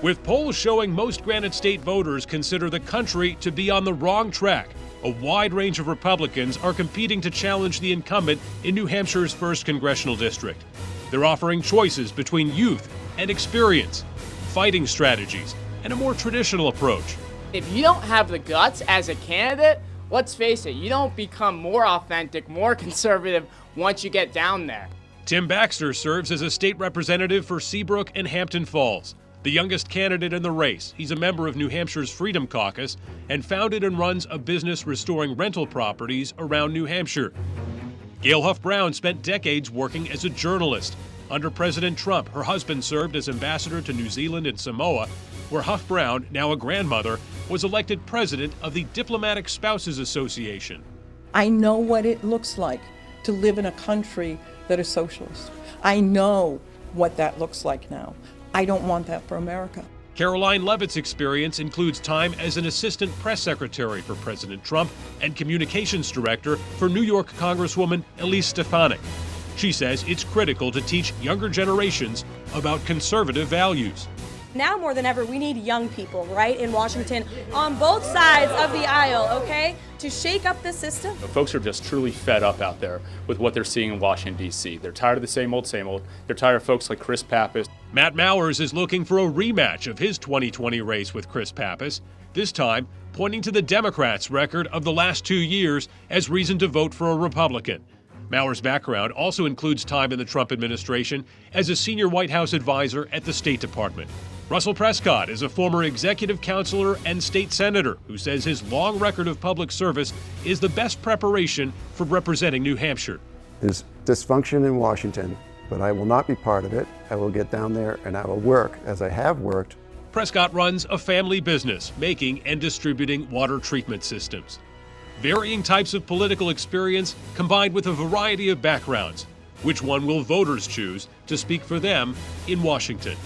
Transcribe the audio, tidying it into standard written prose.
With polls showing most Granite State voters consider the country to be on the wrong track, a wide range of Republicans are competing to challenge the incumbent in New Hampshire's 1st Congressional District. They're offering choices between youth and experience, fighting strategies, and a more traditional approach. If you don't have the guts as a candidate, let's face it, you don't become more authentic, more conservative once you get down there. Tim Baxter serves as a state representative for Seabrook and Hampton Falls. The youngest candidate in the race, he's a member of New Hampshire's Freedom Caucus and founded and runs a business restoring rental properties around New Hampshire. Gail Huff Brown spent decades working as a journalist. Under President Trump, her husband served as ambassador to New Zealand and Samoa, where Huff Brown, now a grandmother, was elected president of the Diplomatic Spouses Association. I know what it looks like to live in a country that is socialist. I know what that looks like now. I don't want that for America. Caroline Levitt's experience includes time as an assistant press secretary for President Trump and communications director for New York Congresswoman Elise Stefanik. She says it's critical to teach younger generations about conservative values. Now more than ever, we need young people, right, in Washington, on both sides of the aisle, okay, to shake up the system. Folks are just truly fed up out there with what they're seeing in Washington, D.C. They're tired of the same old, same old. They're tired of folks like Chris Pappas. Matt Mowers is looking for a rematch of his 2020 race with Chris Pappas, this time pointing to the Democrats' record of the last 2 years as reason to vote for a Republican. Mowers' background also includes time in the Trump administration as a senior White House advisor at the State Department. Russell Prescott is a former executive counselor and state senator who says his long record of public service is the best preparation for representing New Hampshire. There's dysfunction in Washington, but I will not be part of it. I will get down there and I will work, as I have worked. Prescott runs a family business making and distributing water treatment systems. Varying types of political experience combined with a variety of backgrounds. Which one will voters choose to speak for them in Washington?